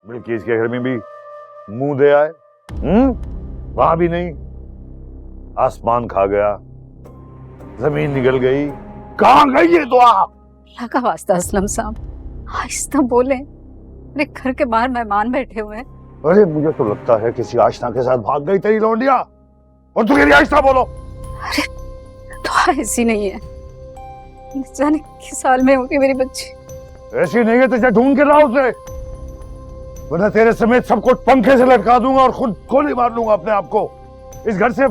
बिल्किस के घर में भी मुंह दे आए, वहां भी नहीं। आसमान खा गया, जमीन निकल गई, कहां गई ये दुआ? अल्लाह का वास्ता असलम साहब आहिस्ता बोले, मेरे घर के बाहर मेहमान बैठे हुए हैं। अरे मुझे तो लगता है किसी आशना के साथ भाग गई तेरी लौंडिया, और तू कह रही आहिस्ता बोलो। अरे दुआ ऐसी नहीं है, जाने किस साल में होगी मेरी बच्ची। ऐसी नहीं है तुझे ढूंढ के लाओ उसे, वरना तेरे समेत सबको पंखे से लटका दूंगा और खुद गोली मार लूंगा अपने आप को। इस घर से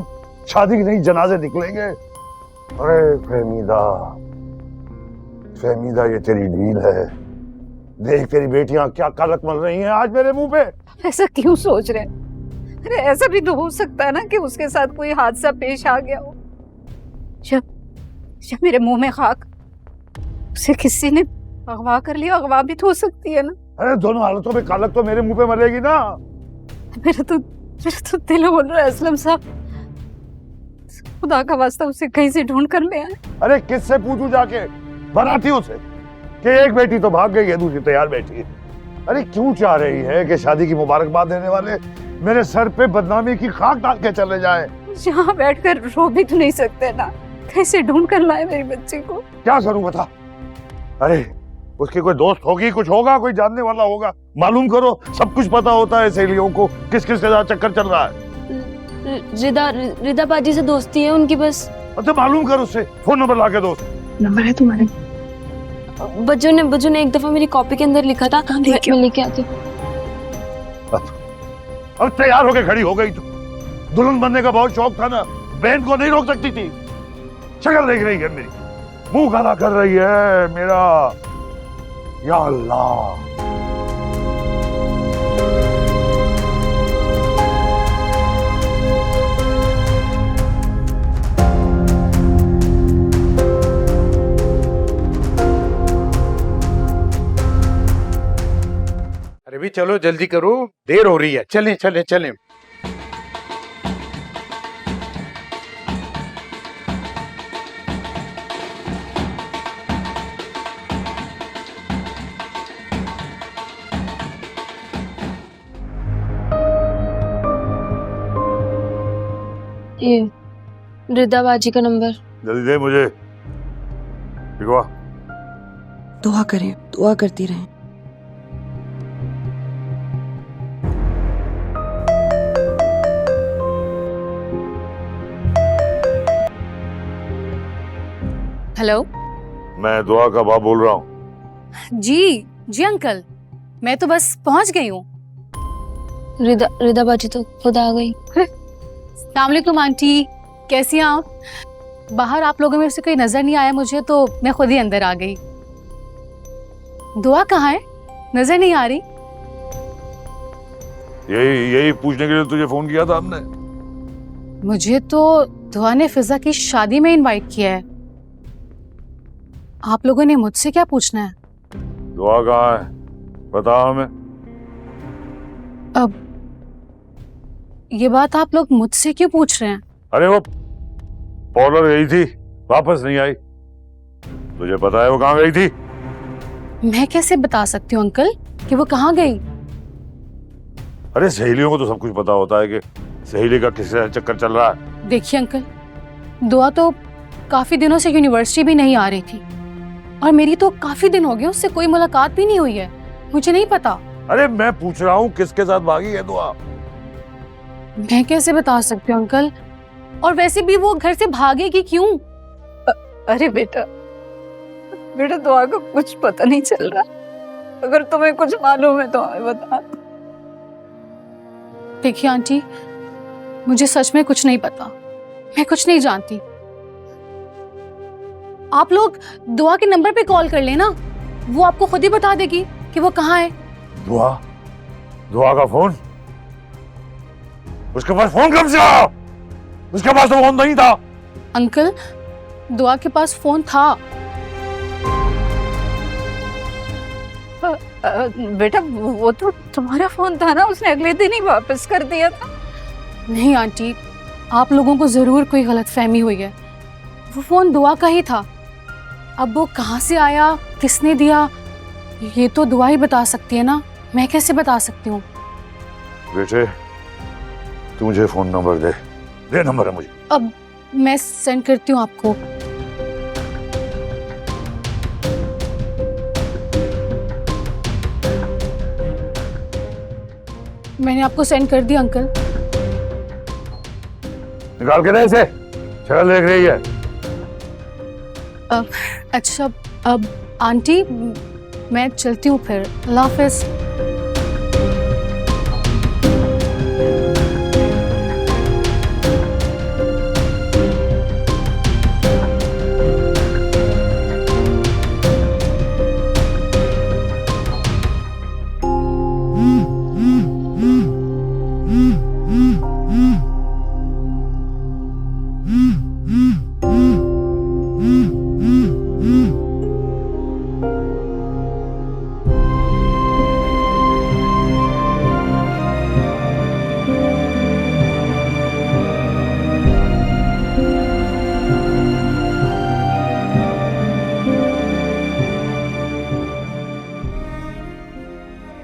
शादी के नहीं जनाजे निकलेंगे। अरे फहमीदा, फहमीदा ये तेरी डील है। देख तेरी बेटियां क्या कलक मल रही हैं आज मेरे मुंह पे। ऐसा क्यों सोच रहे हैं? अरे ऐसा भी तो हो सकता है ना कि उसके साथ कोई हादसा पेश आ गया हो। जब मेरे मुंह में खाक, उसे किसी ने अगवा कर लिया। अगवा भी तो हो सकती है ना। अरे दोनों हालतों में कालक तो मेरे मुंह पे मरेगी ना। मेरा तो दिल बोल रहा है असलम साहब, खुदा का वास्ता उसे कहीं से ढूंढ कर ले आए। अरे किससे पूछूं जाके, बनाती उसे कि एक बेटी तो भाग गई है, दूसरी तैयार बैठी है। अरे क्यों चाह रही है कि शादी की मुबारकबाद देने वाले मेरे सर पे बदनामी की खाक डाल के चले जाएं? यहाँ बैठकर रो भी तो नहीं सकते ना, कैसे ढूंढ कर लाए मेरी बच्ची को? क्या करूं बता। अरे उसके कोई दोस्त होगी, कुछ होगा, कोई जानने वाला होगा, मालूम करो। सब कुछ पता होता है सहेलियों को किस किस के साथ चक्कर चल रहा है। रिदा बाजी से दोस्ती है उनकी बस। अच्छा मालूम कर उससे, फोन नंबर ला के दो। नंबर है तुम्हारे? बच्चों ने एक दफा मेरी कॉपी के अंदर लिखा था, मैं लेके आती हूँ। अब तैयार होके खड़ी हो गई तो दुल्हन बनने का बहुत शौक था ना, बहन को नहीं रोक सकती थी। शक्ल देख रही है मेरी, मुंह काला कर रही है मेरा। या अल्लाह, अरे भी चलो जल्दी करो, देर हो रही है। चलें चलें चलें। ये रिदा बाजी का नंबर। जल्दी दे मुझे। लिखवा। दुआ करें, दुआ करती रहें। हेलो मैं दुआ का बाप बोल रहा हूँ। जी अंकल, मैं तो बस पहुंच गई हूँ। रिदा बाजी तो खुद आ गई। अस्सलाम वालेकुम आंटी, कैसी हैं आप? बाहर आप लोगों में से कोई नजर नहीं आया मुझे, तो मैं खुद ही अंदर आ गई। दुआ कहाँ है? नजर नहीं आ रही। यही पूछने के लिए तुझे फोन किया था हमने। मुझे तो दुआ ने फिजा की शादी में इनवाइट किया है। आप लोगों ने मुझसे क्या पूछना है? दुआ कहाँ है, बता हमें। अब ये बात आप लोग मुझसे क्यों पूछ रहे हैं? अरे वो पार्लर गई थी, वापस नहीं आई। तुझे पता है वो कहाँ गई थी? मैं कैसे बता सकती हूँ अंकल कि वो कहाँ गई? अरे सहेलियों को तो सब कुछ पता होता है कि सहेली का किससे चक्कर चल रहा है। देखिए अंकल, दुआ तो काफी दिनों से यूनिवर्सिटी भी नहीं आ रही थी, और मेरी तो काफी दिन हो गए उससे कोई मुलाकात भी नहीं हुई है। मुझे नहीं पता। अरे मैं पूछ रहा हूँ किसके साथ भागी है दुआ? मैं कैसे बता सकती हूँ अंकल, और वैसे भी वो घर से भागेगी क्यों? अरे बेटा दुआ को कुछ पता नहीं चल रहा। अगर तुम्हें कुछ मालूम है तो हमें बता। देखिए आंटी, मुझे सच में कुछ नहीं पता, मैं कुछ नहीं जानती। आप लोग दुआ के नंबर पे कॉल कर लेना, वो आपको खुद ही बता देगी कि वो कहाँ है। दुआ का फोन? उसके पास फोन कब से आया? उसके पास तो फोन नहीं था। अंकल, दुआ के पास फोन था। बेटा वो तो तुम्हारा फोन था ना, उसने अगले दिन ही वापस कर दिया था। नहीं आंटी, आप लोगों को जरूर कोई गलतफहमी हुई है। वो फोन दुआ का ही था। अब वो कहाँ से आया, किसने दिया, ये तो दुआ ही बता सकती है ना। मैं कैसे बता सकती हूँ? बेटे तू मुझे फोन नंबर दे, दे नंबर है मुझे। अब मैं सेंड करती हूँ आपको। मैंने आपको सेंड कर दिया अंकल। निकाल के दे इसे, शक्ल देख रही है। अच्छा अब आंटी मैं चलती हूँ फिर, अल्लाह हाफिज।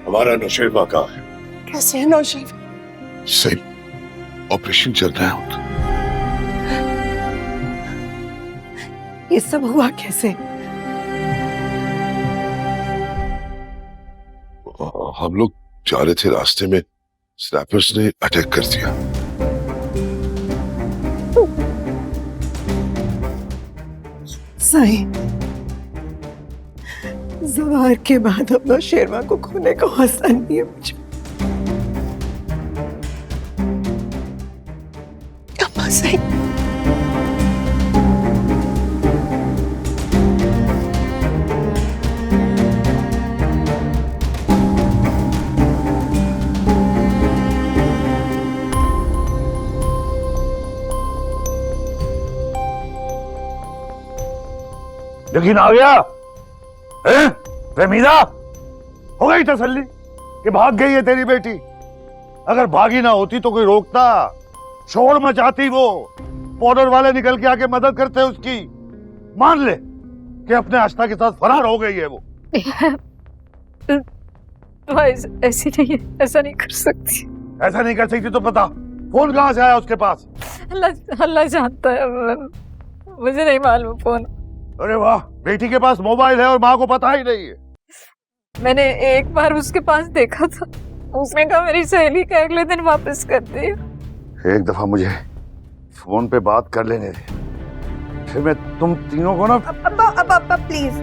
हमारा नौशेबा का है। कैसे है नौशीब? सही ऑपरेशन चल रहा है। ये सब हुआ कैसे? हम लोग जा रहे थे, रास्ते में स्नैपर्स ने अटैक कर दिया। सही जवार के बाद अपना शेरवा को खोने को आसान नहीं है मुझे। अम्मा सही यकीन आ गया? हैं? रहमीदा हो गई तसल्ली कि भाग गई है तेरी बेटी? अगर भागी ना होती तो कोई रोकता, शोर मचाती, वो पाउडर वाले निकल के आके मदद करते उसकी। मान ले कि अपने आस्था के साथ फरार हो गई है वो। ऐसी नहीं है, ऐसा नहीं कर सकती। ऐसा नहीं कर सकती तो बता, फोन कहाँ से आया उसके पास? अल्लाह जानता है, मुझे नहीं मालूम फोन। अरे वाह, बेटी के पास मोबाइल है और माँ को पता ही नहीं है। मैंने एक बार उसके पास देखा था, उसने कहा मेरी सहेली का अगले दिन वापस कर दिया। एक दफा मुझे फोन पे बात कर लेने दे, फिर मैं तुम तीनों को ना। अब्बा प्लीज